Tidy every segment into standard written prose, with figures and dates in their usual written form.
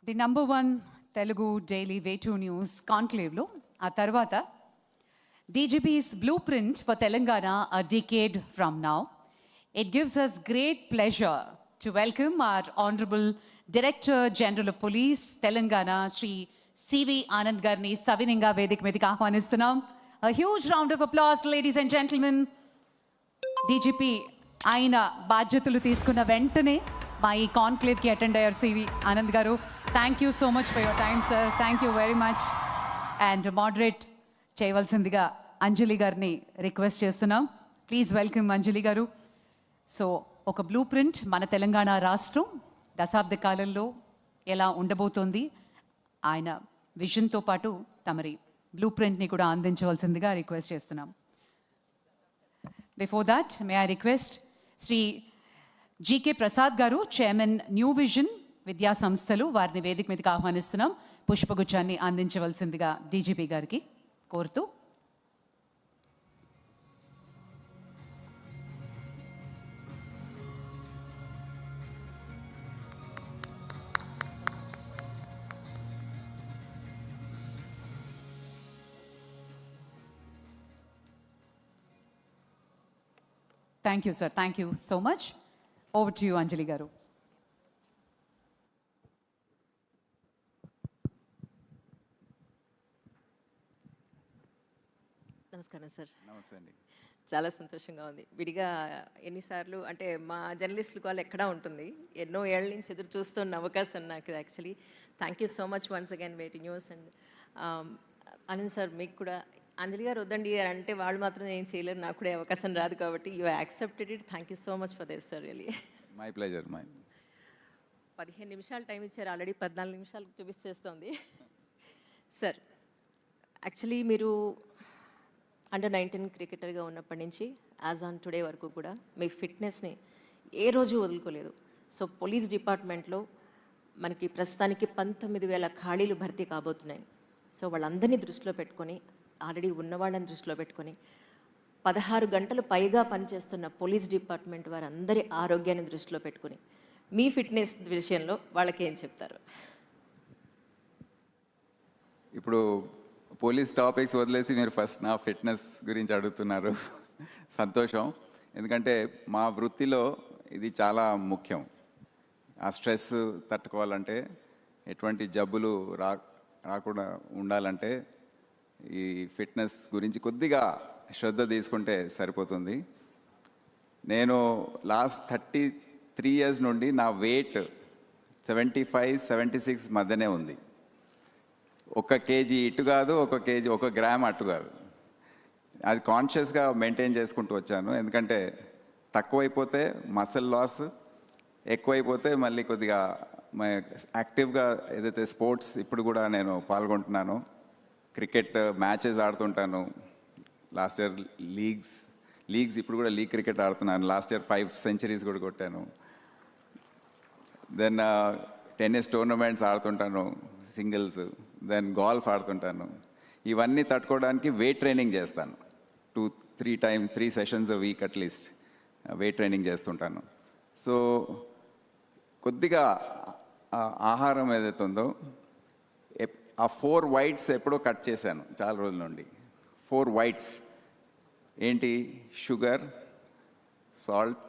The number 1 Telugu daily way two news కాన్క్లేవ్లో ఆ తర్వాత DGP's blueprint for Telangana a decade from now. It gives us great pleasure to welcome our Honorable Director General of Police, Telangana, Shri CV Anand Garni, Savininga Vedik Medika Ahwanistunam. A huge round of applause, ladies and gentlemen. DGP ఆయన బాధ్యతలు తీసుకున్న వెంటనే మా ఈ కాన్క్లేవ్కి attend అయ్యారు CV Anand గారు. Thank you so much for your time sir. Thank you very much. And moderate చేయవలసిందిగా అంజలి గారిని రిక్వెస్ట్ చేస్తున్నాం. ప్లీజ్ వెల్కమ్ అంజలి గారు. సో ఒక బ్లూ ప్రింట్ మన తెలంగాణ రాష్ట్రం దశాబ్ద కాలంలో ఎలా ఉండబోతోంది, ఆయన విజన్తో పాటు తమరి బ్లూ ప్రింట్ని కూడా అందించవలసిందిగా రిక్వెస్ట్ చేస్తున్నాం. Before that, may I request Sri GK Prasad Garu, Chairman New Vision Vidya Samsthalu, వారిని వేదిక మీదకి ఆహ్వానిస్తున్నాం. పుష్పగుచ్చాన్ని అందించవలసిందిగా డీజీపీ గారికి కోరుతూ. Thank you, sir. Thank you so much. Over to you, Anjali Garu. నమస్కారం సార్. నమస్తే అండి. చాలా సంతోషంగా ఉంది. విడిగా ఎన్నిసార్లు అంటే మా జర్నలిస్టుల కాల్ ఎక్కడా ఉంటుంది, ఎన్నో ఏళ్ళ నుంచి ఎదురు చూస్తున్న అవకాశం నాకు. Actually thank you so much once again waiting news. And Anand sir, మీకు కూడా అంజలి గారు వద్దండి అంటే వాళ్ళు మాత్రం ఏం చేయలేరు, నాకు కూడా అవకాశం రాదు కాబట్టి you accepted it. Thank you so much for this sir. Really my pleasure. 15 నిమిషాలు టైం ఇచ్చారు, ఆల్రెడీ 14 నిమిషాలు చూపిస్తేస్తుంది సార్. యాక్చువల్లీ మీరు అండర్-19 క్రికెటర్గా ఉన్నప్పటి నుంచి యాజ్ ఆన్ టుడే వరకు కూడా మీ ఫిట్నెస్ని ఏ రోజు వదులుకోలేదు. సో పోలీస్ డిపార్ట్మెంట్లో మనకి ప్రస్తుతానికి 19,000 ఖాళీలు భర్తీ కాబోతున్నాయి. సో వాళ్ళందరినీ దృష్టిలో పెట్టుకొని, ఆల్రెడీ ఉన్న వాళ్ళని దృష్టిలో పెట్టుకొని 16 గంటలు పైగా పనిచేస్తున్న పోలీస్ డిపార్ట్మెంట్ వారందరి ఆరోగ్యాన్ని దృష్టిలో పెట్టుకుని మీ ఫిట్నెస్ విషయంలో వాళ్ళకి ఏం చెప్తారు? ఇప్పుడు పోలీస్ టాపిక్స్ వదిలేసి మీరు ఫస్ట్ నా ఫిట్నెస్ గురించి అడుగుతున్నారు. సంతోషం. ఎందుకంటే మా వృత్తిలో ఇది చాలా ముఖ్యం. ఆ స్ట్రెస్ తట్టుకోవాలంటే, ఎటువంటి జబ్బులు రాకుండా ఉండాలంటే ఈ ఫిట్నెస్ గురించి కొద్దిగా శ్రద్ధ తీసుకుంటే సరిపోతుంది. నేను లాస్ట్ 33 years నుండి నా వెయిట్ 75-76 మధ్యనే ఉంది. 1 kg ఇటు కాదు, 1 గ్రామ్ అటు కాదు. అది కాన్షియస్గా మెయింటైన్ చేసుకుంటూ వచ్చాను. ఎందుకంటే తక్కువైపోతే మసిల్ లాస్, ఎక్కువైపోతే మళ్ళీ కొద్దిగా యాక్టివ్గా ఏదైతే స్పోర్ట్స్ ఇప్పుడు కూడా నేను పాల్గొంటున్నాను. క్రికెట్ మ్యాచెస్ ఆడుతుంటాను. లాస్ట్ ఇయర్ లీగ్స్ ఇప్పుడు కూడా లీగ్ క్రికెట్ ఆడుతున్నాను. లాస్ట్ ఇయర్ 5 centuries కూడా కొట్టాను. దెన్ టెన్నిస్ టోర్నమెంట్స్ ఆడుతుంటాను, సింగిల్స్. దెన్ గోల్ఫ్ ఆడుతుంటాను. ఇవన్నీ తట్టుకోవడానికి వెయిట్ ట్రైనింగ్ చేస్తాను. 3 sessions a week at least weight training చేస్తుంటాను. సో కొద్దిగా ఆహారం ఏదైతే ఉందో, ఆ 4 whites ఎప్పుడో కట్ చేశాను చాలా రోజుల నుండి. 4 whites ఏంటి? షుగర్, సాల్ట్,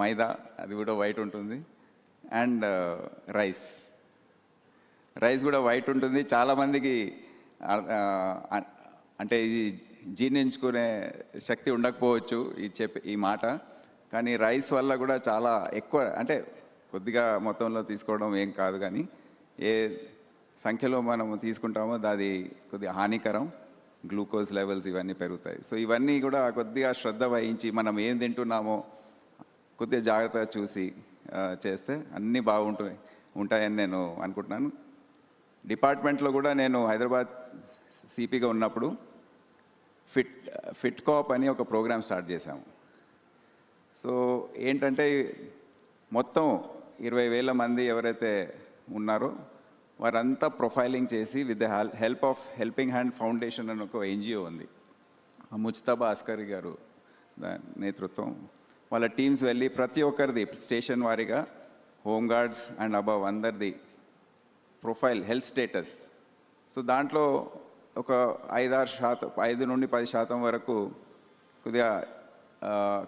మైదా, అది కూడా వైట్ ఉంటుంది, అండ్ రైస్ కూడా వైట్ ఉంటుంది. చాలామందికి అంటే ఇది జీర్ణించుకునే శక్తి ఉండకపోవచ్చు ఈ మాట, కానీ రైస్ వల్ల కూడా చాలా ఎక్కువ, అంటే కొద్దిగా మొత్తంలో తీసుకోవడం ఏం కాదు, కానీ ఏ సంఖ్యలో మనం తీసుకుంటామో అది కొద్దిగా హానికరం. గ్లూకోజ్ లెవెల్స్ ఇవన్నీ పెరుగుతాయి. సో ఇవన్నీ కూడా కొద్దిగా శ్రద్ధ వహించి మనం ఏం తింటున్నామో కొద్దిగా జాగ్రత్తగా చూసి చేస్తే అన్నీ ఉంటాయని నేను అనుకుంటున్నాను. డిపార్ట్మెంట్లో కూడా నేను హైదరాబాద్ సిపిగా ఉన్నప్పుడు ఫిట్ కాప్ అని ఒక ప్రోగ్రామ్ స్టార్ట్ చేశాము. సో ఏంటంటే మొత్తం 20,000 మంది ఎవరైతే ఉన్నారో వారంతా ప్రొఫైలింగ్ చేసి with the help of helping hand foundation అని ఒక NGO ఉంది. ముజ్తబా అస్కరీ గారు నేతృత్వం, వాళ్ళ టీమ్స్ వెళ్ళి ప్రతి ఒక్కరిది స్టేషన్ వారీగా హోమ్ గార్డ్స్ అండ్ అబవ్ అందరిది ప్రొఫైల్ హెల్త్ స్టేటస్. సో దాంట్లో ఒక 5-6%, 5 నుండి 10% వరకు కొద్దిగా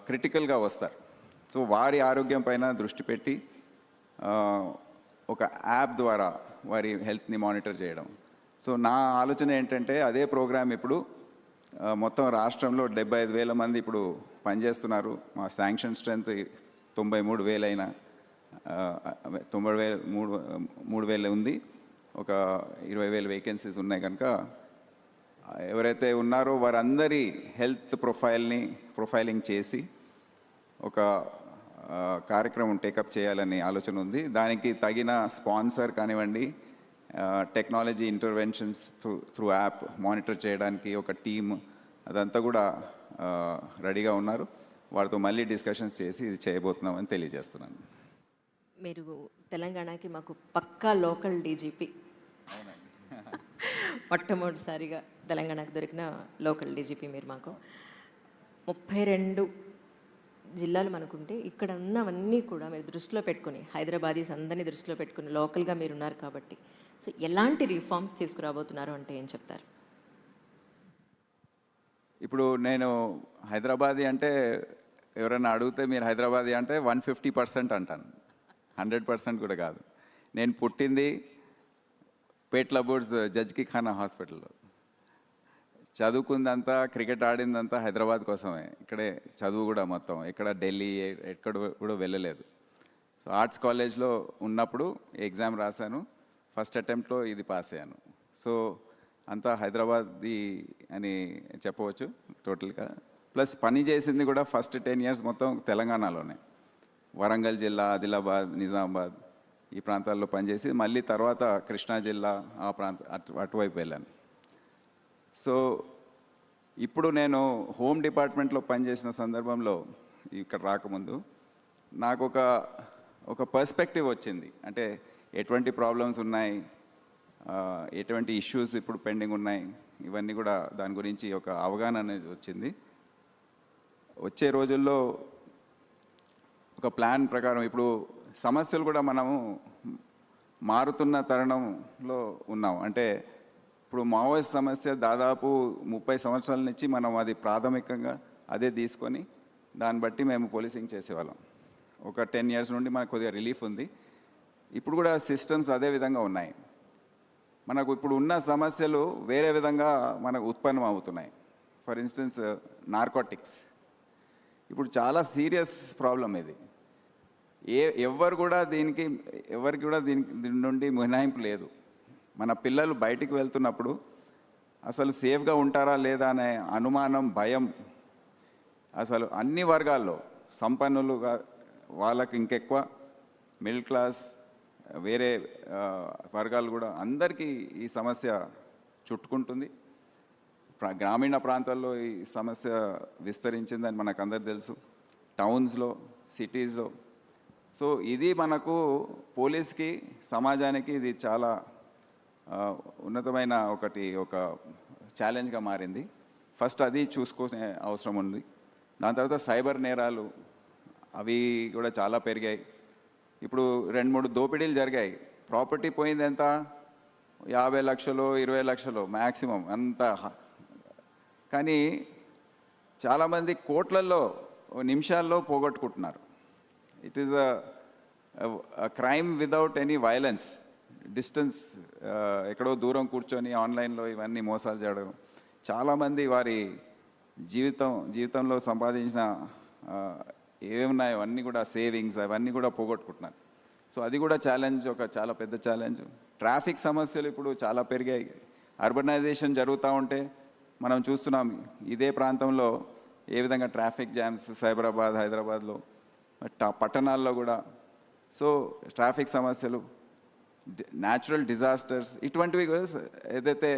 క్రిటికల్గా వస్తారు. సో వారి ఆరోగ్యం పైన దృష్టి పెట్టి ఒక యాప్ ద్వారా వారి హెల్త్ని మానిటర్ చేయడం. సో నా ఆలోచన ఏంటంటే అదే ప్రోగ్రామ్ ఇప్పుడు మొత్తం రాష్ట్రంలో 75,000 మంది ఇప్పుడు పనిచేస్తున్నారు. మా శాంక్షన్ స్ట్రెంత్ 93,000 అయినా 3,000 ఉంది. ఒక 20,000 వేకెన్సీస్ ఉన్నాయి కనుక ఎవరైతే ఉన్నారో వారందరి హెల్త్ ప్రొఫైలింగ్ చేసి ఒక కార్యక్రమం టేకప్ చేయాలని ఆలోచన ఉంది. దానికి తగిన స్పాన్సర్ కానివ్వండి, technology interventions through app monitor చేయడానికి ఒక టీమ్ అదంతా కూడా రెడీగా ఉన్నారు. వారితో మళ్ళీ డిస్కషన్స్ చేసి ఇది చేయబోతున్నామని తెలియజేస్తున్నాను. మీరు తెలంగాణకి మాకు పక్కా లోకల్ డీజీపీ, మొట్టమొదటిసారిగా తెలంగాణకు దొరికిన లోకల్ డీజీపీ మీరు మాకు. 32 జిల్లాలు మనకుంటే ఇక్కడ ఉన్నవన్నీ కూడా మీరు దృష్టిలో పెట్టుకుని, హైదరాబాదీస్ అందరినీ దృష్టిలో పెట్టుకుని లోకల్గా మీరు ఉన్నారు కాబట్టి, సో ఎలాంటి రిఫార్మ్స్ తీసుకురాబోతున్నారు అంటే ఏం చెప్తారు? ఇప్పుడు నేను హైదరాబాదీ అంటే ఎవరైనా అడిగితే మీరు హైదరాబాదీ అంటే 150% అంటాను, 100% కూడా కాదు. నేను పుట్టింది పేట్ల బోర్డ్స్ జడ్జ్కి ఖానా హాస్పిటల్లో, చదువుకుందంతా క్రికెట్ ఆడిందంతా హైదరాబాద్ కోసమే. ఇక్కడే చదువు కూడా మొత్తం ఎక్కడ ఢిల్లీ ఎక్కడ కూడా వెళ్ళలేదు. సో ఆర్ట్స్ కాలేజ్లో ఉన్నప్పుడు ఎగ్జామ్ రాశాను, ఫస్ట్ అటెంప్ట్లో ఇది పాస్ అయ్యాను. సో అంతా హైదరాబాదీ అని చెప్పవచ్చు టోటల్గా. ప్లస్ పని చేసింది కూడా ఫస్ట్ 10 years మొత్తం తెలంగాణలోనే, వరంగల్ జిల్లా, ఆదిలాబాద్, నిజామాబాద్ ఈ ప్రాంతాల్లో పనిచేసి మళ్ళీ తర్వాత కృష్ణా జిల్లా ఆ అటువైపు వెళ్ళాను. సో ఇప్పుడు నేను హోమ్ డిపార్ట్మెంట్లో పనిచేసిన సందర్భంలో ఇక్కడ రాకముందు నాకు ఒక పర్స్పెక్టివ్ వచ్చింది. అంటే ఎటువంటి ప్రాబ్లమ్స్ ఉన్నాయి, ఎటువంటి ఇష్యూస్ ఇప్పుడు పెండింగ్ ఉన్నాయి, ఇవన్నీ కూడా దాని గురించి ఒక అవగాహన అనేది వచ్చింది. వచ్చే రోజుల్లో ఒక ప్లాన్ ప్రకారం ఇప్పుడు సమస్యలు కూడా మనము మారుతున్న తరుణంలో ఉన్నాం. అంటే ఇప్పుడు మావోయిస్ట్ సమస్య దాదాపు 30 సంవత్సరాల నుంచి మనం అది ప్రాథమికంగా అదే తీసుకొని దాన్ని బట్టి మేము పోలీసింగ్ చేసేవాళ్ళం. ఒక 10 years నుండి మనకు కొద్దిగా రిలీఫ్ ఉంది. ఇప్పుడు కూడా సిస్టమ్స్ అదే విధంగా ఉన్నాయి. మనకు ఇప్పుడు ఉన్న సమస్యలు వేరే విధంగా మనకు ఉత్పన్నం అవుతున్నాయి. ఫర్ ఇన్స్టెన్స్ నార్కోటిక్స్ ఇప్పుడు చాలా సీరియస్ ప్రాబ్లం ఇది. ఎవరికి కూడా దీని నుండి మినహాయింపు లేదు. మన పిల్లలు బయటికి వెళ్తున్నప్పుడు అసలు సేఫ్గా ఉంటారా లేదా అనే అనుమానం, భయం అసలు అన్ని వర్గాల్లో, సంపన్నులుగా వాళ్ళకి ఇంకెక్కువ, మిడిల్ క్లాస్, వేరే వర్గాలు కూడా అందరికీ ఈ సమస్య చుట్టుకుంటుంది. గ్రామీణ ప్రాంతాల్లో ఈ సమస్య విస్తరించిందని మనకు అందరు తెలుసు, టౌన్స్లో, సిటీస్లో. సో ఇది మనకు పోలీస్కి, సమాజానికి ఇది చాలా ఉన్నతమైన ఒక ఛాలెంజ్గా మారింది. ఫస్ట్ అది చూసుకునే అవసరం ఉంది. దాని తర్వాత సైబర్ నేరాలు అవి కూడా చాలా పెరిగాయి. ఇప్పుడు 2-3 దోపిడీలు జరిగాయి. ప్రాపర్టీ పోయింది ఎంత, 50 లక్షలు 20 లక్షలు మ్యాక్సిమం అంత. కానీ చాలామంది కోట్లల్లో నిమిషాల్లో పోగొట్టుకుంటున్నారు. It is a crime without any violence. Distance, ఎక్కడో దూరం కూర్చొని ఆన్లైన్లో ఇవన్నీ మోసాలు చేయడం. చాలామంది వారి జీవితంలో సంపాదించిన ఏమున్నాయో అన్నీ కూడా, సేవింగ్స్ అవన్నీ కూడా పోగొట్టుకుంటున్నారు. సో అది కూడా ఛాలెంజ్, చాలా పెద్ద ఛాలెంజ్. ట్రాఫిక్ సమస్యలు ఇప్పుడు చాలా పెరిగాయి. అర్బనైజేషన్ జరుగుతూ ఉంటే మనం చూస్తున్నాం ఇదే ప్రాంతంలో ఏ విధంగా ట్రాఫిక్ జామ్స్, సైబరాబాద్, హైదరాబాద్లో, పట్టణాల్లో కూడా. సో ట్రాఫిక్ సమస్యలు, న్యాచురల్ డిజాస్టర్స్, ఇటువంటివి ఏదైతే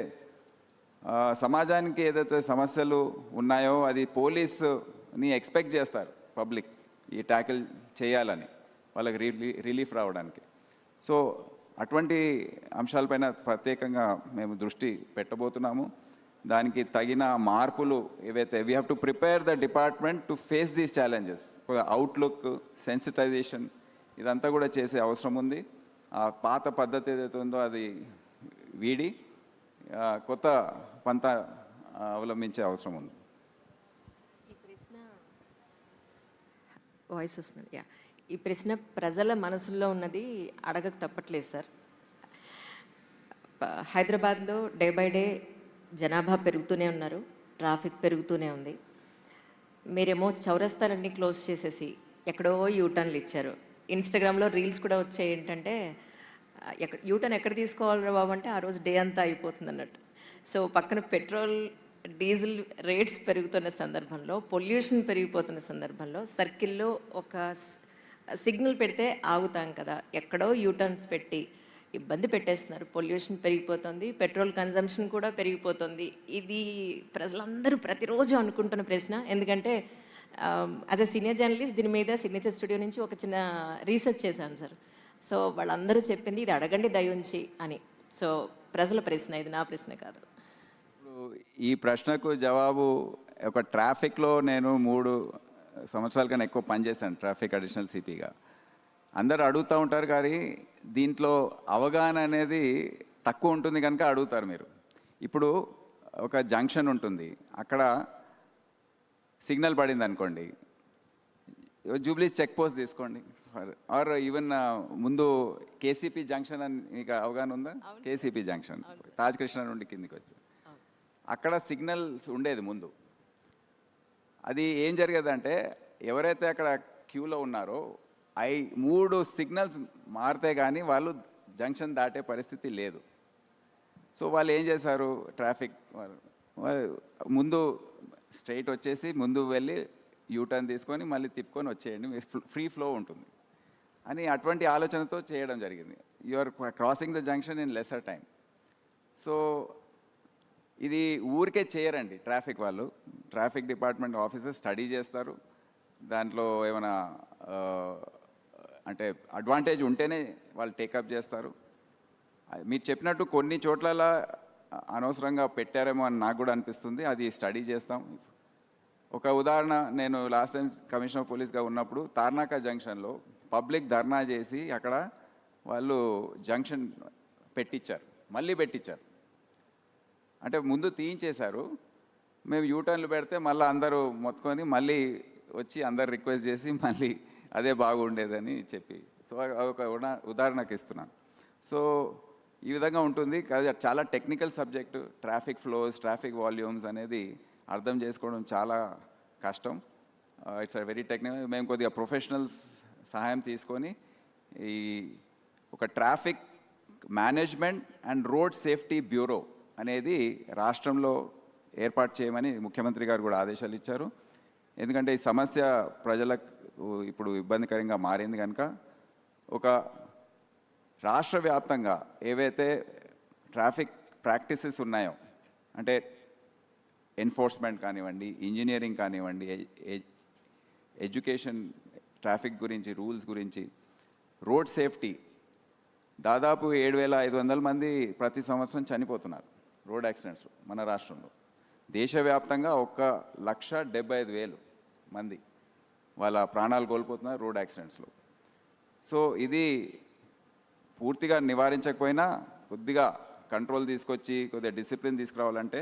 సమాజానికి ఏదైతే సమస్యలు ఉన్నాయో అది పోలీసుని ఎక్స్పెక్ట్ చేస్తారు పబ్లిక్ ఈ ట్యాకిల్ చేయాలని, వాళ్ళకి రిలీఫ్ రావడానికి. సో అటువంటి అంశాలపైన ప్రత్యేకంగా మేము దృష్టి పెట్టబోతున్నాము. దానికి తగిన మార్పులు ఏవైతే, we have to prepare the department to face these challenges. Outlook, sensitization ఇదంతా కూడా చేసే అవసరం ఉంది. ఆ పాత పద్ధతి ఏదైతే ఉందో అది వీడి కొత్త పంత అవలంబించే అవసరం ఉంది. ఈ ప్రశ్న వాయిస్ వస్తుంది. ఈ ప్రశ్న ప్రజల మనసుల్లో ఉన్నది అడగక తప్పట్లేదు సార్. హైదరాబాద్లో డే బై డే జనాభా పెరుగుతూనే ఉన్నారు, ట్రాఫిక్ పెరుగుతూనే ఉంది. మీరేమో చౌరస్తాలన్నీ క్లోజ్ చేసేసి ఎక్కడో యూటర్న్లు ఇచ్చారు. ఇన్స్టాగ్రామ్లో రీల్స్ కూడా వచ్చాయి ఏంటంటే యూటర్న్ ఎక్కడ తీసుకోవాలి బాబు అంటే ఆ రోజు డే అంతా అయిపోతుంది అన్నట్టు. సో పక్కన పెట్రోల్ డీజిల్ రేట్స్ పెరుగుతున్న సందర్భంలో, పొల్యూషన్ పెరిగిపోతున్న సందర్భంలో సర్కిల్లో ఒక సిగ్నల్ పెడితే ఆగుతాం కదా, ఎక్కడో యూటర్న్స్ పెట్టి ఇబ్బంది పెట్టేస్తున్నారు. పొల్యూషన్ పెరిగిపోతుంది, పెట్రోల్ కన్జంప్షన్ కూడా పెరిగిపోతుంది. ఇది ప్రజలందరూ ప్రతిరోజు అనుకుంటున్న ప్రశ్న. ఎందుకంటే యాజ్ ఎ సీనియర్ జర్నలిస్ట్ దీని మీద సిగ్నేచర్ స్టూడియో నుంచి ఒక చిన్న రీసెర్చ్ చేశాను సార్. సో వాళ్ళందరూ చెప్పింది ఇది అడగండి దయించి అని. సో ప్రజల ప్రశ్న, ఇది నా ప్రశ్న కాదు. ఇప్పుడు ఈ ప్రశ్నకు జవాబు, ఒక ట్రాఫిక్లో నేను 3 సంవత్సరాల కన్నా ఎక్కువ పనిచేశాను ట్రాఫిక్ అడిషనల్ సిపిగా. అందరు అడుగుతూ ఉంటారు కానీ దీంట్లో అవగాహన అనేది తక్కువ ఉంటుంది కనుక అడుగుతారు మీరు. ఇప్పుడు ఒక జంక్షన్ ఉంటుంది, అక్కడ సిగ్నల్ పడింది అనుకోండి, జూబ్లీస్ చెక్ పోస్ట్ తీసుకోండి, ఆర్ ఈవెన్ ముందు కేసీపీ జంక్షన్ అని మీకు అవగాహన ఉందా? కేసీపీ జంక్షన్ తాజ్ కృష్ణ నుండి కిందికి వచ్చి అక్కడ సిగ్నల్స్ ఉండేది ముందు. అది ఏం జరిగేదంటే ఎవరైతే అక్కడ క్యూలో ఉన్నారో 3 సిగ్నల్స్ మారితే కానీ వాళ్ళు జంక్షన్ దాటే పరిస్థితి లేదు. సో వాళ్ళు ఏం చేశారు, ట్రాఫిక్ ముందు స్ట్రైట్ వచ్చేసి ముందు వెళ్ళి యూటర్న్ తీసుకొని మళ్ళీ తిప్పుకొని వచ్చేయండి, ఫ్రీ ఫ్లో ఉంటుంది అని అటువంటి ఆలోచనతో చేయడం జరిగింది. You are crossing the junction in lesser time. So ఇది ఊరికే చేయరండి ట్రాఫిక్ వాళ్ళు. ట్రాఫిక్ డిపార్ట్మెంట్ ఆఫీసర్స్ స్టడీ చేస్తారు, దాంట్లో ఏమైనా అంటే అడ్వాంటేజ్ ఉంటేనే వాళ్ళు టేకప్ చేస్తారు. మీరు చెప్పినట్టు కొన్ని చోట్ల అనవసరంగా పెట్టారేమో అని నాకు కూడా అనిపిస్తుంది, అది స్టడీ చేస్తాం. ఒక ఉదాహరణ, నేను లాస్ట్ టైం కమిషనర్ ఆఫ్ పోలీస్గా ఉన్నప్పుడు తార్నాక జంక్షన్లో పబ్లిక్ ధర్నా చేసి అక్కడ వాళ్ళు జంక్షన్ పెట్టించారు, మళ్ళీ పెట్టించారు. అంటే ముందు తీయించేశారు, మేము యూటర్న్లు పెడితే మళ్ళీ అందరూ మొత్తుకొని మళ్ళీ వచ్చి అందరు రిక్వెస్ట్ చేసి మళ్ళీ అదే బాగుండేదని చెప్పి, సో ఒక ఉదాహరణకు ఇస్తున్నాను. సో ఈ విధంగా ఉంటుంది. చాలా technical subject, traffic flows, traffic volumes అనేది అర్థం చేసుకోవడం చాలా కష్టం. It's a very technical. మేము కొద్దిగా ప్రొఫెషనల్స్ సహాయం తీసుకొని ఈ ఒక traffic management and road safety bureau అనేది రాష్ట్రంలో ఏర్పాటు చేయమని ముఖ్యమంత్రి గారు కూడా ఆదేశాలు ఇచ్చారు. ఎందుకంటే ఈ సమస్య ప్రజలకు ఇప్పుడు ఇబ్బందికరంగా మారింది కనుక ఒక రాష్ట్ర వ్యాప్తంగా ఏవైతే ట్రాఫిక్ ప్రాక్టీసెస్ ఉన్నాయో, అంటే ఎన్ఫోర్స్మెంట్ కానివ్వండి, ఇంజనీరింగ్ కానివ్వండి, ఎడ్యుకేషన్, ట్రాఫిక్ గురించి, రూల్స్ గురించి, రోడ్ సేఫ్టీ, దాదాపు 7,500 మంది ప్రతి సంవత్సరం చనిపోతున్నారు రోడ్ యాక్సిడెంట్స్లో మన రాష్ట్రంలో. దేశవ్యాప్తంగా 1,75,000 మంది వాళ్ళ ప్రాణాలు కోల్పోతున్నారు రోడ్ యాక్సిడెంట్స్లో. సో ఇది పూర్తిగా నివారించకపోయినా కొద్దిగా కంట్రోల్ తీసుకొచ్చి కొద్దిగా డిసిప్లిన్ తీసుకురావాలంటే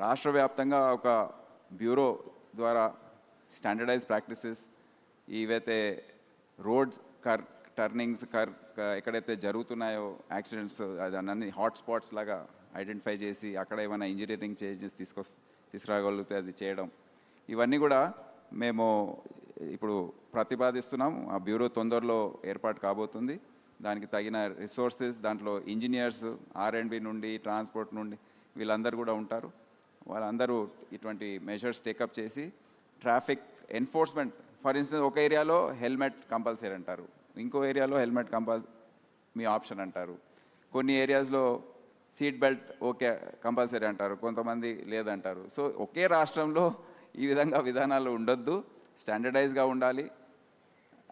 రాష్ట్ర వ్యాప్తంగా ఒక బ్యూరో ద్వారా స్టాండర్డైజ్ ప్రాక్టీసెస్, ఏవైతే రోడ్స్ టర్నింగ్స్ ఎక్కడైతే జరుగుతున్నాయో యాక్సిడెంట్స్, అన్ని హాట్స్పాట్స్ లాగా ఐడెంటిఫై చేసి అక్కడ ఏమైనా ఇంజనీరింగ్ చేంజెస్ తీసుకురాగలిగితే అది చేయడం, ఇవన్నీ కూడా మేము ఇప్పుడు ప్రతిపాదిస్తున్నాం. ఆ బ్యూరో తొందరలో ఏర్పాటు కాబోతుంది. దానికి తగిన రిసోర్సెస్, దాంట్లో ఇంజనీర్స్, R&B నుండి, ట్రాన్స్పోర్ట్ నుండి వీళ్ళందరూ కూడా ఉంటారు. వాళ్ళందరూ ఇటువంటి మెజర్స్ టేకప్ చేసి ట్రాఫిక్ ఎన్ఫోర్స్మెంట్, ఫర్ ఇన్స్టెన్స్ ఒక ఏరియాలో హెల్మెట్ కంపల్సరీ అంటారు, ఇంకో ఏరియాలో హెల్మెట్ మీ ఆప్షన్ అంటారు, కొన్ని ఏరియాస్లో సీట్ బెల్ట్ ఓకే కంపల్సరీ అంటారు, కొంతమంది లేదంటారు. సో ఒకే రాష్ట్రంలో ఈ విధంగా విధానాలు ఉండొద్దు, స్టాండర్డైజ్గా ఉండాలి.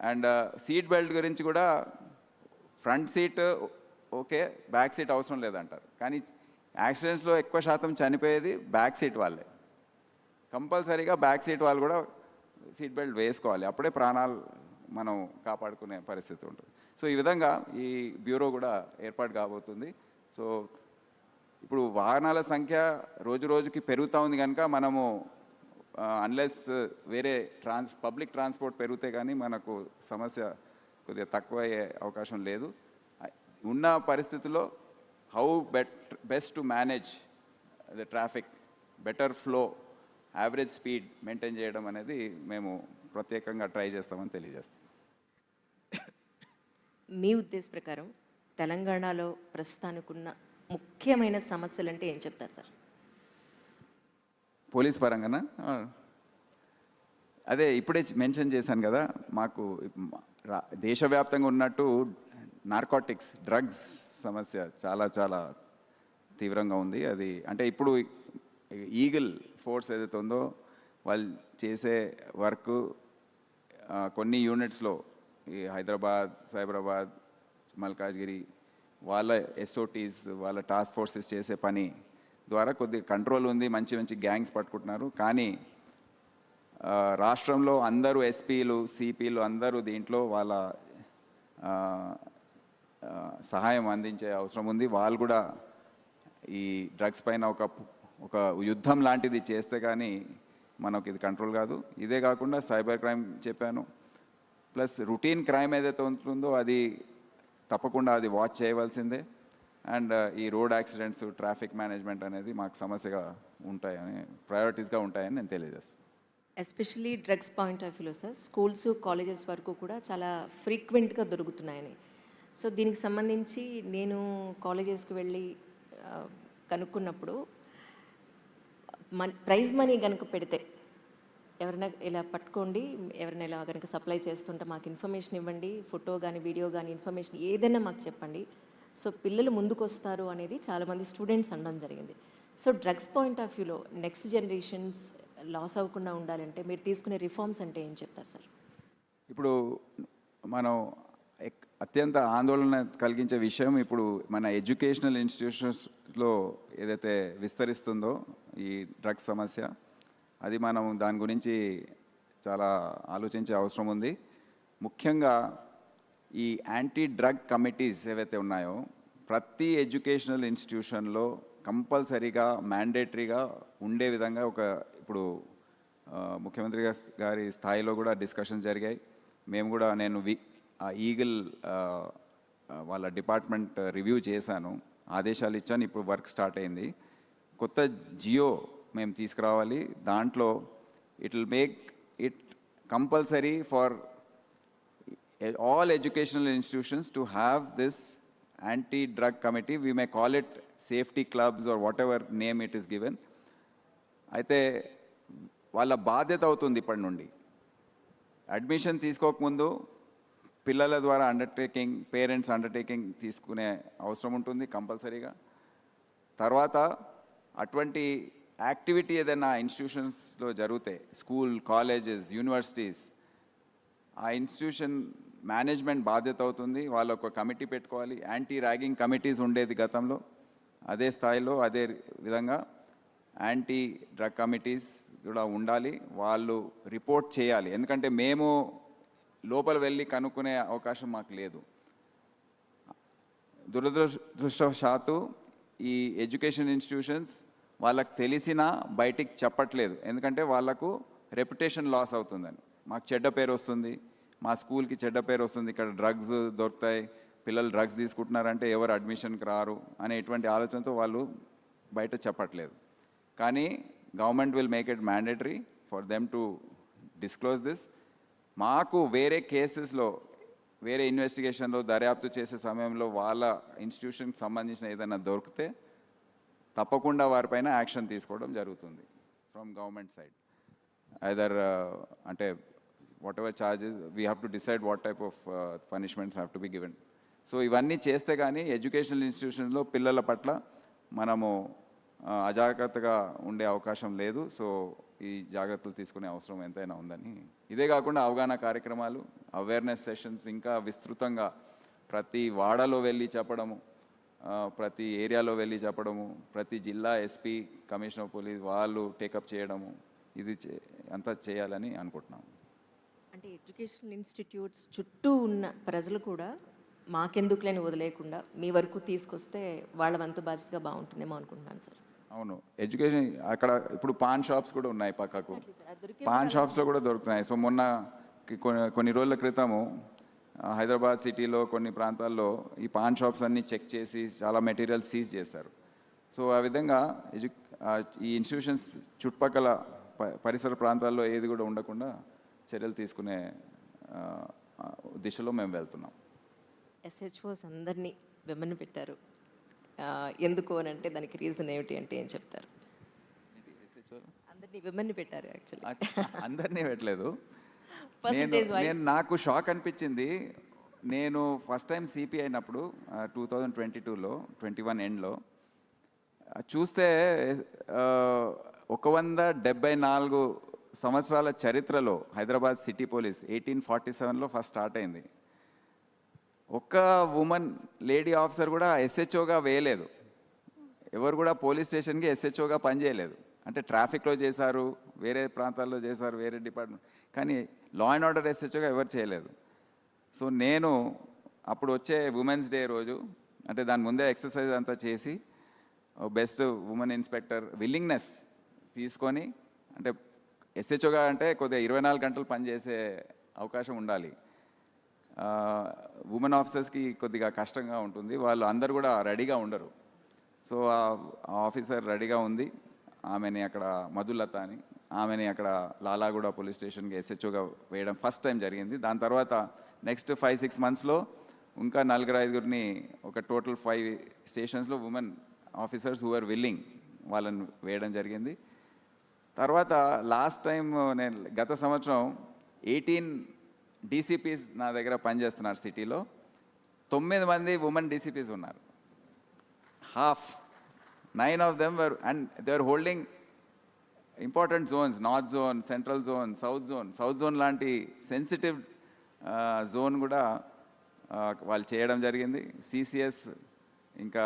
అండ్ సీట్ బెల్ట్ గురించి కూడా front seat okay, back seat అవసరం లేదంటారు. కానీ యాక్సిడెంట్స్లో ఎక్కువ శాతం చనిపోయేది బ్యాక్ సీట్ వాళ్ళే. కంపల్సరీగా బ్యాక్ సీట్ వాళ్ళు కూడా సీట్ బెల్ట్ వేసుకోవాలి, అప్పుడే ప్రాణాలు మనం కాపాడుకునే పరిస్థితి ఉంటుంది. సో ఈ విధంగా ఈ బ్యూరో కూడా ఏర్పాటు కాబోతుంది. సో ఇప్పుడు వాహనాల సంఖ్య రోజు రోజుకి పెరుగుతూ ఉంది కనుక మనము అన్లెస్ వేరే పబ్లిక్ ట్రాన్స్పోర్ట్ పెరిగితే కానీ మనకు సమస్య కొద్దిగా తక్కువ అయ్యే అవకాశం లేదు. ఉన్న పరిస్థితుల్లో how best to manage the traffic, better flow, average speed maintain చేయడం అనేది మేము ప్రత్యేకంగా ట్రై చేస్తామని తెలియజేస్తాం. మీ ఉద్దేశ ప్రకారం తెలంగాణలో ప్రస్తుతానికి ఉన్న ముఖ్యమైన సమస్యలు అంటే ఏం చెప్తారు సార్? పోలీస్ పరంగానా? అదే ఇప్పుడే మెన్షన్ చేశాను కదా, మాకు దేశవ్యాప్తంగా ఉన్నట్టు నార్కోటిక్స్, డ్రగ్స్ సమస్య చాలా చాలా తీవ్రంగా ఉంది. అది అంటే ఇప్పుడు ఈగిల్ ఫోర్స్ ఏదైతే ఉందో వాళ్ళు చేసే వర్క్ కొన్ని యూనిట్స్లో ఈ హైదరాబాద్, సైబరాబాద్, మల్కాజ్గిరి వాళ్ళ ఎస్ఓటీస్, వాళ్ళ టాస్క్ ఫోర్సెస్ చేసే పని ద్వారా కొద్దిగా కంట్రోల్ ఉంది, మంచి మంచి గ్యాంగ్స్ పట్టుకుంటున్నారు. కానీ రాష్ట్రంలో అందరూ ఎస్పీలు, సిపిలు అందరూ దీంట్లో వాళ్ళ సహాయం అందించే అవసరం ఉంది. వాళ్ళు కూడా ఈ డ్రగ్స్ పైన ఒక యుద్ధం లాంటిది చేస్తే కానీ మనకు ఇది కంట్రోల్ కాదు. ఇదే కాకుండా సైబర్ క్రైమ్ చెప్పాను, ప్లస్ రొటీన్ క్రైమ్ ఏదైతే ఉంటుందో అది తప్పకుండా అది వాచ్ చేయవలసిందే. అండ్ ఈ రోడ్ యాక్సిడెంట్స్, ట్రాఫిక్ మేనేజ్మెంట్ అనేది మాకు సమస్యగా ఉంటాయని, ప్రయారిటీస్గా ఉంటాయని నేను తెలియజేస్తాను. ఎస్పెషల్లీ డ్రగ్స్ పాయింట్ ఆఫ్ వ్యూలో సార్, స్కూల్స్, కాలేజెస్ వరకు కూడా చాలా ఫ్రీక్వెంట్గా దొరుకుతున్నాయని. సో దీనికి సంబంధించి నేను కాలేజెస్కి వెళ్ళి కనుక్కున్నప్పుడు ప్రైజ్ మనీ కనుక పెడితే ఎవరైనా ఇలా పట్టుకోండి, ఎవరైనా ఇలా కనుక సప్లై చేస్తుంటే మాకు ఇన్ఫర్మేషన్ ఇవ్వండి, ఫోటో కానీ వీడియో కానీ ఇన్ఫర్మేషన్ ఏదైనా మాకు చెప్పండి, సో పిల్లలు ముందుకు వస్తారు అనేది చాలామంది స్టూడెంట్స్ అనడం జరిగింది. సో డ్రగ్స్ పాయింట్ ఆఫ్ వ్యూలో నెక్స్ట్ జనరేషన్స్ లాస్ అవ్వకుండా ఉండాలంటే మీరు తీసుకునే రిఫార్మ్స్ అంటే ఏం చెప్తారు సార్? ఇప్పుడు మనం అత్యంత ఆందోళన కలిగించే విషయం ఇప్పుడు మన ఎడ్యుకేషనల్ ఇన్స్టిట్యూషన్స్లో ఏదైతే విస్తరిస్తుందో ఈ డ్రగ్స్ సమస్య, అది మనం దాని గురించి చాలా ఆలోచించే అవసరం ఉంది. ముఖ్యంగా ఈ యాంటీ డ్రగ్ కమిటీస్ ఏవైతే ఉన్నాయో ప్రతి ఎడ్యుకేషనల్ ఇన్స్టిట్యూషన్లో కంపల్సరీగా మ్యాండేటరీగా ఉండే విధంగా ఇప్పుడు ముఖ్యమంత్రి గారి స్థాయిలో కూడా డిస్కషన్ జరిగాయి. మేము కూడా నేను ఈగిల్ వాళ్ళ డిపార్ట్మెంట్ రివ్యూ చేశాను, ఆదేశాలు ఇచ్చాను. ఇప్పుడు వర్క్ స్టార్ట్ అయింది. కొత్త జియో మేము తీసుకురావాలి. దాంట్లో it will make it compulsory for all educational institutions to have this anti-drug committee. We may call it safety clubs or whatever name it is given. అయితే వాళ్ళ బాధ్యత అవుతుంది ఇప్పటి నుండి. అడ్మిషన్ తీసుకోకముందు పిల్లల ద్వారా అండర్టేకింగ్, పేరెంట్స్ అండర్టేకింగ్ తీసుకునే అవసరం ఉంటుంది కంపల్సరీగా. తర్వాత అటువంటి యాక్టివిటీ ఏదైనా ఇన్స్టిట్యూషన్స్లో జరిగితే, స్కూల్, కాలేజెస్, యూనివర్సిటీస్, ఆ ఇన్స్టిట్యూషన్ మేనేజ్మెంట్ బాధ్యత అవుతుంది. వాళ్ళు ఒక కమిటీ పెట్టుకోవాలి. యాంటీ ర్యాగింగ్ కమిటీస్ ఉండేది గతంలో, అదే స్థాయిలో అదే విధంగా యాంటీ డ్రగ్ కమిటీస్ కూడా ఉండాలి. వాళ్ళు రిపోర్ట్ చేయాలి. ఎందుకంటే మేము లోపల వెళ్ళి కనుక్కునే అవకాశం మాకు లేదు. దురదృష్టవశాత్తు ఈ ఎడ్యుకేషన్ ఇన్స్టిట్యూషన్స్ వాళ్ళకి తెలిసినా బయటికి చెప్పట్లేదు. ఎందుకంటే వాళ్ళకు రెప్యుటేషన్ లాస్ అవుతుందని. మాకు చెడ్డ పేరు వస్తుంది, మా స్కూల్కి చెడ్డ పేరు వస్తుంది, ఇక్కడ డ్రగ్స్ దొరుకుతాయి, పిల్లలు డ్రగ్స్ తీసుకుంటున్నారంటే ఎవరు అడ్మిషన్కి రారు అనే ఇటువంటి ఆలోచనతో వాళ్ళు బయట చెప్పట్లేదు. కానీ government will make it mandatory for them to disclose this. మాకు వేరే కేసెస్లో, వేరే ఇన్వెస్టిగేషన్లో దర్యాప్తు చేసే సమయంలో వాళ్ళ ఇన్స్టిట్యూషన్కి సంబంధించిన ఏదైనా దొరికితే తప్పకుండా వారిపైన యాక్షన్ తీసుకోవడం జరుగుతుంది ఫ్రమ్ గవర్నమెంట్ సైడ్. either అంటే whatever charges we have to decide what type of punishments have to be given. So ఇవన్నీ చేస్తే కానీ ఎడ్యుకేషనల్ ఇన్స్టిట్యూషన్లో పిల్లల పట్ల మనము అజాగ్రత్తగా ఉండే అవకాశం లేదు. సో ఈ జాగ్రత్తలు తీసుకునే అవసరం ఎంతైనా ఉందని. ఇదే కాకుండా అవగాహన కార్యక్రమాలు, అవేర్నెస్ సెషన్స్ ఇంకా విస్తృతంగా ప్రతి వాడలో వెళ్ళి చెప్పడము, ప్రతి ఏరియాలో వెళ్ళి చెప్పడము, ప్రతి జిల్లా ఎస్పీ, కమిషనర్ ఆఫ్ పోలీస్ వాళ్ళు టేకప్ చేయడము, ఇది అంతా చేయాలని అనుకుంటున్నాము. అంటే ఎడ్యుకేషనల్ ఇన్స్టిట్యూట్స్ చుట్టూ ఉన్న ప్రజలు కూడా మాకెందుకులేని వదిలేయకుండా మీ వరకు తీసుకొస్తే వాళ్ళ వంతు బాధ్యతగా బాగుంటుందేమో అనుకుంటున్నాను సార్. అవును, ఎడ్యుకేషన్ అక్కడ ఇప్పుడు పాన్ షాప్స్ కూడా ఉన్నాయి పక్కకు. పాన్ షాప్స్లో కూడా దొరుకుతున్నాయి. సో మొన్న కొన్ని రోజుల క్రితము హైదరాబాద్ సిటీలో కొన్ని ప్రాంతాల్లో ఈ పాన్ షాప్స్ అన్నీ చెక్ చేసి చాలా మెటీరియల్ సీజ్ చేశారు. సో ఆ విధంగా ఈ ఇన్స్టిట్యూషన్స్ చుట్టుపక్కల పరిసర ప్రాంతాల్లో ఏది కూడా ఉండకుండా చర్యలు తీసుకునే దిశలో మేము వెళ్తున్నాం. ఎస్హెచ్ఓస్ అందరినీ విమన్ పెట్టారు, ఎందుకు అని అంటే దానికి రీజన్ ఏమిటి అంటే ఏం చెప్తారు? అందరినీ విమన్ పెట్టారు యాక్చువల్లీ. అందరినీ పెట్టలేదు. పర్సంటేజ్ వైస్ నాకు షాక్ అనిపించింది. నేను ఫస్ట్ టైం సిపి అయినప్పుడు 2022లో 21 ఎండ్లో చూస్తే 174 సంవత్సరాల చరిత్రలో హైదరాబాద్ సిటీ పోలీస్ 1847లో ఫస్ట్ స్టార్ట్ అయింది. ఒక్క ఉమెన్ లేడీ ఆఫీసర్ కూడా ఎస్హెచ్ఓగా వేయలేదు. ఎవరు కూడా పోలీస్ స్టేషన్కి ఎస్హెచ్ఓగా పనిచేయలేదు. అంటే ట్రాఫిక్లో చేశారు, వేరే ప్రాంతాల్లో చేశారు, వేరే డిపార్ట్మెంట్, కానీ లా అండ్ ఆర్డర్ ఎస్హెచ్ఓగా ఎవరు చేయలేదు. సో నేను అప్పుడు వచ్చే ఉమెన్స్ డే రోజు, అంటే దాని ముందే ఎక్సర్సైజ్ అంతా చేసి బెస్ట్ ఉమెన్ ఇన్స్పెక్టర్ విల్లింగ్నెస్ తీసుకొని, అంటే ఎస్హెచ్ఓగా అంటే కొద్దిగా 24 గంటలు పనిచేసే అవకాశం ఉండాలి. ఉమెన్ ఆఫీసర్స్కి కొద్దిగా కష్టంగా ఉంటుంది, వాళ్ళు అందరు కూడా రెడీగా ఉండరు. సో ఆ ఆఫీసర్ రెడీగా ఉంది. ఆమెని అక్కడ మధులత అని, ఆమెని అక్కడ లాలాగూడ పోలీస్ స్టేషన్కి ఎస్హెచ్ఓగా వేయడం ఫస్ట్ టైం జరిగింది. దాని తర్వాత నెక్స్ట్ 5-6 మంత్స్లో ఇంకా 4-5 ఒక టోటల్ 5 స్టేషన్స్లో women officers who are willing వాళ్ళని వేయడం జరిగింది. తర్వాత లాస్ట్ టైం నేను గత సంవత్సరం 18 డీసీపీస్ నా దగ్గర పనిచేస్తున్నారు సిటీలో. 9 మంది ఉమెన్ డీసీపీస్ ఉన్నారు. Half 9 of them were, and they are holding important zones, north zone, central zone, south zone లాంటి సెన్సిటివ్ జోన్ కూడా వాళ్ళు చేయడం జరిగింది. సిసిఎస్, ఇంకా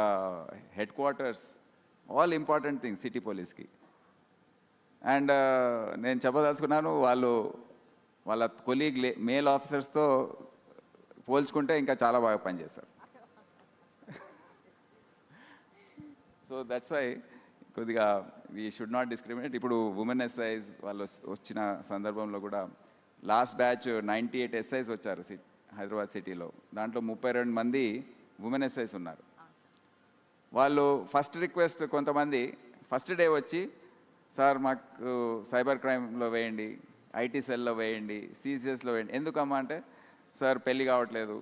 headquarters, all important things city పోలీస్కి. అండ్ నేను చెప్పదలుచుకున్నాను, వాళ్ళ కొలీగ్ మేల్ ఆఫీసర్స్తో పోల్చుకుంటే ఇంకా చాలా బాగా పనిచేస్తారు. సో దట్స్ వై కొద్దిగా వీ షుడ్ నాట్ డిస్క్రిమినేట్. ఇప్పుడు ఉమెన్ ఎస్ఐస్ వాళ్ళు వచ్చిన సందర్భంలో కూడా లాస్ట్ బ్యాచ్ 98 ఎస్ఐస్ వచ్చారు హైదరాబాద్ సిటీలో. దాంట్లో 32 మంది ఉమెన్ ఎస్ఐస్ ఉన్నారు. వాళ్ళు ఫస్ట్ రిక్వెస్ట్, కొంతమంది ఫస్ట్ డే వచ్చి, సార్ మాకు సైబర్ క్రైమ్లో వేయండి, ఐటీ సెల్లో వేయండి, సిసిఎస్లో వేయండి. ఎందుకమ్మా అంటే, సార్ పెళ్ళి కావట్లేదు,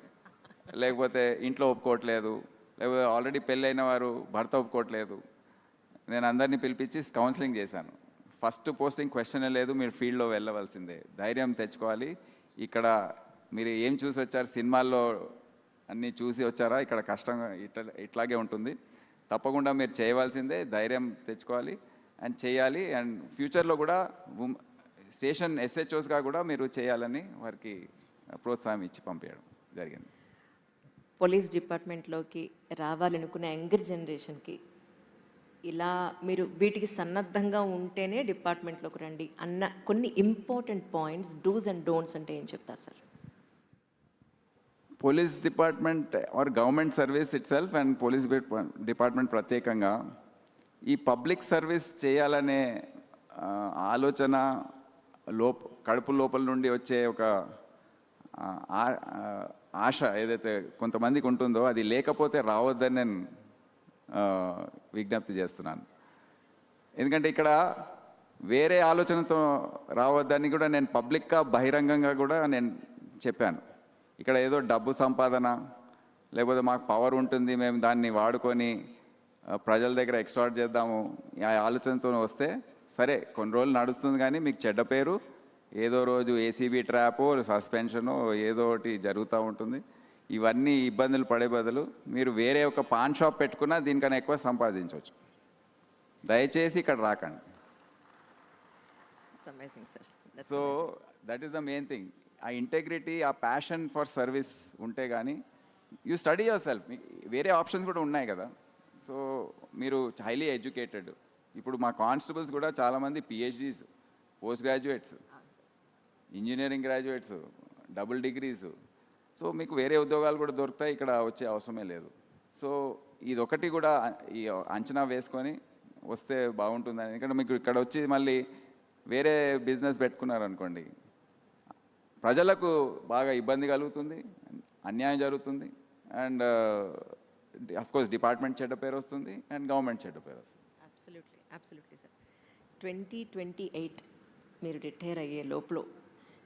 లేకపోతే ఇంట్లో ఒప్పుకోవట్లేదు, లేకపోతే ఆల్రెడీ పెళ్ళి అయిన వారు భర్త ఒప్పుకోవట్లేదు. నేను అందరినీ పిలిపించి కౌన్సిలింగ్ చేశాను. ఫస్ట్ పోస్టింగ్ క్వశ్చన్ లేదు, మీరు ఫీల్డ్లో వెళ్ళవలసిందే, ధైర్యం తెచ్చుకోవాలి. ఇక్కడ మీరు ఏం చూసి వచ్చారు, సినిమాల్లో అన్నీ చూసి వచ్చారా, ఇక్కడ కష్టంగా ఇట్లాగే ఉంటుంది, తప్పకుండా మీరు చేయవలసిందే, ధైర్యం తెచ్చుకోవాలి అండ్ చేయాలి. అండ్ ఫ్యూచర్లో కూడా స్టేషన్ ఎస్హెచ్ఓస్గా కూడా మీరు చేయాలని వారికి ప్రోత్సాహం ఇచ్చి పంపించడం జరిగింది. పోలీస్ డిపార్ట్మెంట్లోకి రావాలనుకునే యంగర్ జనరేషన్కి ఇలా మీరు వీటికి సన్నద్ధంగా ఉంటేనే డిపార్ట్మెంట్లోకి రండి అన్న కొన్ని important points, dos and don'ts అంటే ఏం చెప్తారు sir? Police department or government service itself and police department ప్రత్యేకంగా ఈ పబ్లిక్ సర్వీస్ చేయాలనే ఆలోచన కడుపు లోపల నుండి వచ్చే ఒక ఆశ ఏదైతే కొంతమందికి ఉంటుందో, అది లేకపోతే రావద్దని నేను విజ్ఞప్తి చేస్తున్నాను. ఎందుకంటే ఇక్కడ వేరే ఆలోచనతో రావద్దని కూడా నేను పబ్లిక్గా బహిరంగంగా కూడా నేను చెప్పాను. ఇక్కడ ఏదో డబ్బు సంపాదన, లేకపోతే మాకు పవర్ ఉంటుంది, మేము దాన్ని వాడుకొని ప్రజల దగ్గర ఎక్స్ట్రాక్ట్ చేద్దాము, ఆ ఆలోచనతో వస్తే సరే కొన్ని రోజులు నడుస్తుంది, కానీ మీకు చెడ్డ పేరు, ఏదో రోజు ఏసీబీ ట్రాపో సస్పెన్షను ఏదో ఒకటి జరుగుతూ ఉంటుంది. ఇవన్నీ ఇబ్బందులు పడే బదులు మీరు వేరే ఒక పాన్ షాప్ పెట్టుకున్నా దీనికన్నా ఎక్కువ సంపాదించవచ్చు. దయచేసి ఇక్కడ రాకండి. So that is the main thing. ఆ ఇంటెగ్రిటీ, ఆ ప్యాషన్ ఫర్ సర్వీస్ ఉంటే కానీ యూ స్టడీ యువర్ సెల్ఫ్. వేరే ఆప్షన్స్ కూడా ఉన్నాయి కదా. సో మీరు హైలీ ఎడ్యుకేటెడ్. ఇప్పుడు మా కానిస్టేబుల్స్ కూడా చాలామంది PhDs, post graduates. Engineering graduates, double degrees. So మీకు వేరే ఉద్యోగాలు కూడా దొరుకుతాయి, ఇక్కడ వచ్చే అవసరమే లేదు. సో ఇదొకటి కూడా ఈ అంచనా వేసుకొని వస్తే బాగుంటుందని. ఎందుకంటే మీకు ఇక్కడ వచ్చి మళ్ళీ వేరే బిజినెస్ పెట్టుకున్నారనుకోండి, ప్రజలకు బాగా ఇబ్బంది కలుగుతుంది, అన్యాయం జరుగుతుంది, అండ్ కోర్స్ డిపార్ట్మెంట్ చెడ్డ పేరు వస్తుంది అండ్ గవర్నమెంట్ చెడ్డ పేరు వస్తుంది. Absolutely sir. 2028 మీరు రిటైర్ అయ్యే లోపల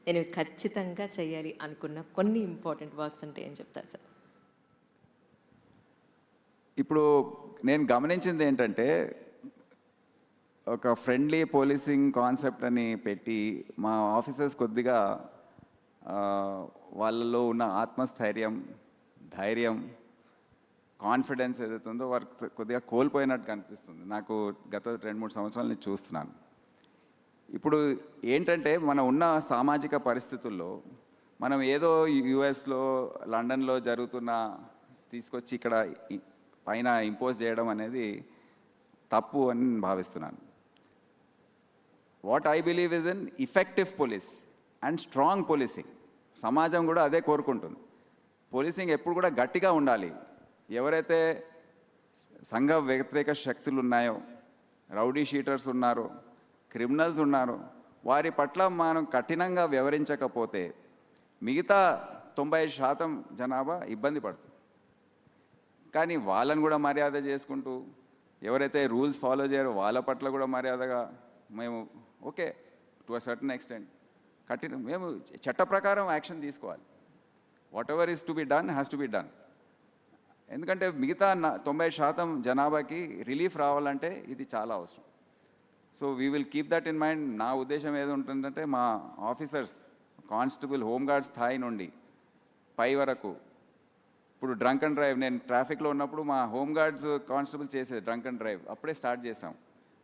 నేను ఖచ్చితంగా చేయాలి అనుకున్న కొన్ని ఇంపార్టెంట్ వర్క్స్ అంటే ఏం చెప్తారు సార్? ఇప్పుడు నేను గమనించింది ఏంటంటే, ఒక ఫ్రెండ్లీ పోలీసింగ్ కాన్సెప్ట్ అని పెట్టి మా ఆఫీసర్స్ కొద్దిగా వాళ్ళలో ఉన్న ఆత్మస్థైర్యం, ధైర్యం, కాన్ఫిడెన్స్ ఏదైతే ఉందో వారికి కొద్దిగా కోల్పోయినట్టు కనిపిస్తుంది నాకు. గత 2-3 సంవత్సరాల నుంచి చూస్తున్నాను. ఇప్పుడు ఏంటంటే మనం ఉన్న సామాజిక పరిస్థితుల్లో మనం ఏదో యుఎస్లో, లండన్లో జరుగుతున్న తీసుకొచ్చి ఇక్కడ పైన ఇంపోజ్ చేయడం అనేది తప్పు అని భావిస్తున్నాను. What I believe is in effective police and strong policing. సమాజం కూడా అదే కోరుకుంటుంది. పోలీసింగ్ ఎప్పుడు కూడా గట్టిగా ఉండాలి. ఎవరైతే సంఘ వ్యతిరేక శక్తులు ఉన్నాయో, రౌడీ షీటర్స్ ఉన్నారో, క్రిమినల్స్ ఉన్నారో, వారి పట్ల మనం కఠినంగా వ్యవహరించకపోతే మిగతా 90% జనాభా ఇబ్బంది పడుతుంది. కానీ వాళ్ళని కూడా మర్యాద చేసుకుంటూ, ఎవరైతే రూల్స్ ఫాలో చేయరో వాళ్ళ పట్ల కూడా మర్యాదగా మేము okay to a certain extent మేము చట్ట ప్రకారం యాక్షన్ తీసుకోవాలి. What ever is to be done has to be done. ఎందుకంటే మిగతా 90% జనాభాకి రిలీఫ్ రావాలంటే ఇది చాలా అవసరం. So we will keep that in mind. నా ఉద్దేశం ఏది ఉంటుందంటే, మా ఆఫీసర్స్ కానిస్టేబుల్, హోంగార్డ్ స్థాయి నుండి పై వరకు, ఇప్పుడు డ్రంక్ అండ్ డ్రైవ్, నేను ట్రాఫిక్లో ఉన్నప్పుడు మా హోంగార్డ్స్ కానిస్టేబుల్ చేసేది డ్రంక్ అండ్ డ్రైవ్ అప్పుడే స్టార్ట్ చేసాం.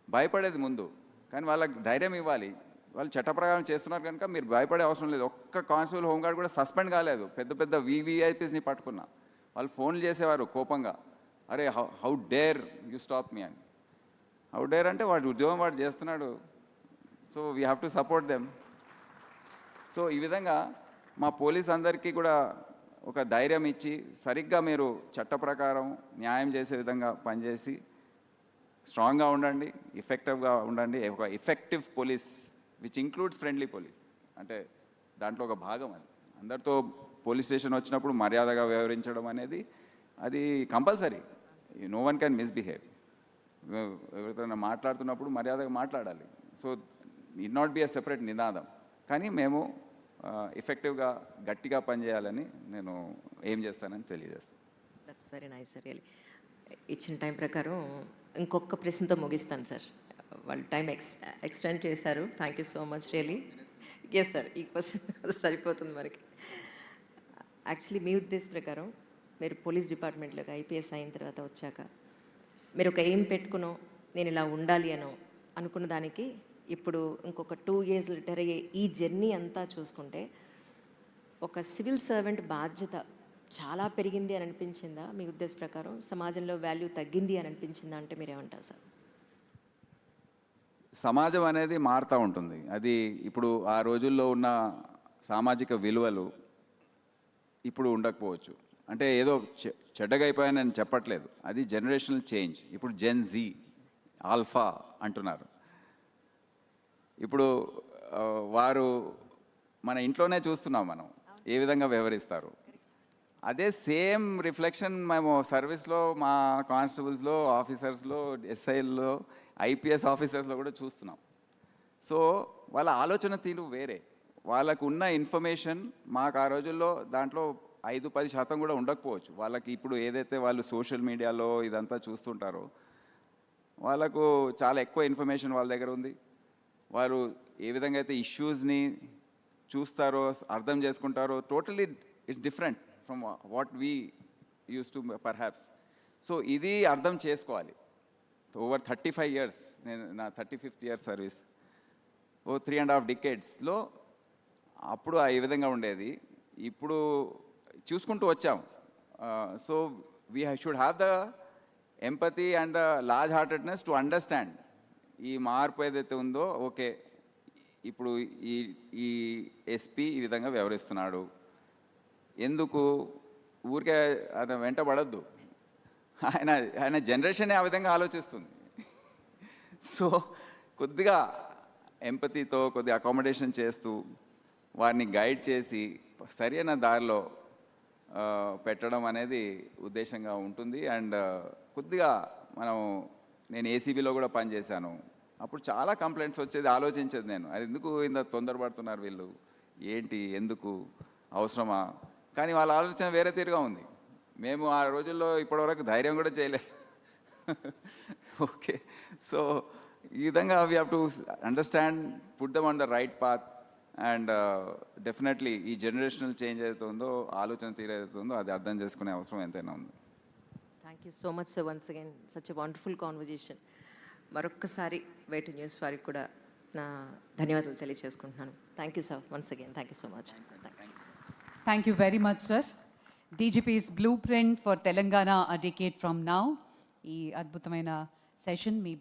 భయపడేది ముందు, కానీ వాళ్ళకి ధైర్యం ఇవ్వాలి. వాళ్ళు చట్ట ప్రకారం చేస్తున్నారు కనుక మీరు భయపడే అవసరం లేదు. ఒక్క కానిస్టేబుల్, హోంగార్డ్ కూడా సస్పెండ్ కాలేదు. పెద్ద పెద్ద వివిఐపీస్ని పట్టుకున్నా. వాళ్ళు ఫోన్లు చేసేవారు కోపంగా, అరే how dare you stop me అని. హౌ డేర్ అంటే వాడు ఉద్యోగం వాడు చేస్తున్నాడు. So we have to support them. So ఈ విధంగా మా పోలీస్ అందరికీ కూడా ఒక ధైర్యం ఇచ్చి, సరిగ్గా మీరు చట్ట ప్రకారం న్యాయం చేసే విధంగా పనిచేసి స్ట్రాంగ్గా ఉండండి, ఎఫెక్టివ్గా ఉండండి. ఒక effective police which includes friendly police, అంటే దాంట్లో ఒక భాగం అది. అందరితో పోలీస్ స్టేషన్ వచ్చినప్పుడు మర్యాదగా వ్యవహరించడం అనేది అది compulsory. No one can misbehave. ఎవరితో మాట్లాడుతున్నప్పుడు మర్యాదగా మాట్లాడాలి. So it not be a separate నినాదం. కానీ మేము ఎఫెక్టివ్గా, గట్టిగా పనిచేయాలని నేను ఏం చేస్తానని తెలియజేస్తాను. That's very nice sir. Really ఇచ్చిన టైం ప్రకారం ఇంకొక ప్రశ్నతో ముగిస్తాను సార్. వాళ్ళు టైం ఎక్స్టెండ్ చేశారు. Thank you so much. Really yes sir, ఈ క్వశ్చన్ సరిపోతుంది మనకి. యాక్చువల్లీ మీ ఉద్దేశం ప్రకారం మీరు పోలీస్ డిపార్ట్మెంట్లోకి ఐపీఎస్ అయిన తర్వాత వచ్చాక మీరు ఒక ఎయిమ్ పెట్టుకునో, నేను ఇలా ఉండాలి అనో అనుకున్న దానికి ఇప్పుడు ఇంకొక 2 years రిటైర్ అయ్యే ఈ జర్నీ అంతా చూసుకుంటే ఒక సివిల్ సర్వెంట్ బాధ్యత చాలా పెరిగింది అని అనిపించిందా మీ ఉద్దేశ ప్రకారం? సమాజంలో వాల్యూ తగ్గింది అని అనిపించిందా అంటే మీరేమంటారు సార్? సమాజం అనేది మారుతూ ఉంటుంది. అది ఇప్పుడు ఆ రోజుల్లో ఉన్న సామాజిక విలువలు ఇప్పుడు ఉండకపోవచ్చు. అంటే ఏదో చెడ్డగా అయిపోయానని చెప్పట్లేదు. అది జనరేషనల్ చేంజ్. ఇప్పుడు జెన్ జీ, ఆల్ఫా అంటున్నారు. ఇప్పుడు వారు మన ఇంట్లోనే చూస్తున్నాం మనం ఏ విధంగా వ్యవహరిస్తారు. అదే సేమ్ రిఫ్లెక్షన్ మేము సర్వీస్లో మా కానిస్టేబుల్స్లో, ఆఫీసర్స్లో, ఎస్ఐల్లో, ఐపీఎస్ ఆఫీసర్స్లో కూడా చూస్తున్నాం. సో వాళ్ళ ఆలోచన తీరు వేరే. వాళ్ళకు ఉన్న ఇన్ఫర్మేషన్ మాకు ఆ రోజుల్లో దాంట్లో 5-10% కూడా ఉండకపోవచ్చు. వాళ్ళకి ఇప్పుడు ఏదైతే వాళ్ళు సోషల్ మీడియాలో ఇదంతా చూస్తుంటారో వాళ్ళకు చాలా ఎక్కువ ఇన్ఫర్మేషన్ వాళ్ళ దగ్గర ఉంది. వారు ఏ విధంగా అయితే ఇష్యూస్ని చూస్తారో, అర్థం చేసుకుంటారో, totally it's different from what we use to perhaps. So ఇది అర్థం చేసుకోవాలి. ఓవర్ 35 years, నేను నా 35th year సర్వీస్, 3.5 decadesలో అప్పుడు ఈ విధంగా ఉండేది. ఇప్పుడు చూసుకుంటూ వచ్చాం. So we should have the empathy and the large heartedness to understand ఈ మార్పు ఏదైతే ఉందో. ఓకే, ఇప్పుడు ఈ ఈ ఎస్పీ ఈ విధంగా వ్యవహరిస్తున్నాడు, ఎందుకు ఊరికే ఆయన వెంట పడద్దు, ఆయన ఆయన జనరేషనే ఆ విధంగా ఆలోచిస్తుంది. సో కొద్దిగా ఎంపతితో కొద్దిగా అకామిడేషన్ చేస్తూ వారిని గైడ్ చేసి సరైన దారిలో పెట్టడం అనేది ఉద్దేశంగా ఉంటుంది. అండ్ కొద్దిగా నేను ఏసీబీలో కూడా పనిచేశాను, అప్పుడు చాలా కంప్లైంట్స్ వచ్చేది, ఆలోచించేది నేను, అది ఎందుకు ఇంత తొందరపడుతున్నారు వీళ్ళు, ఏంటి, ఎందుకు, అవసరమా, కానీ వాళ్ళ ఆలోచన వేరే తీరుగా ఉంది. మేము ఆ రోజుల్లో ఇప్పటివరకు ధైర్యం కూడా చేయలేదు. ఓకే, సో ఈ విధంగా we have to understand, put them on the right path. And definitely ఈ జనరేషనల్ చేంజ్ ఏదైతే ఉందో, ఆలోచన తీరు ఏదైతే ఉందో, అది అర్థం చేసుకునే అవసరం ఎంతైనా ఉంది. Thank you so much sir, once again such a wonderful conversation. మరొక్కసారి వేటు న్యూస్ వారికి కూడా నా ధన్యవాదాలు తెలియజేసుకుంటున్నాను. Thank you sir, once again thank you so much. Thank you very much, sir. DGP's blueprint for Telangana a decade from now. ఈ అద్భుతమైన session మీ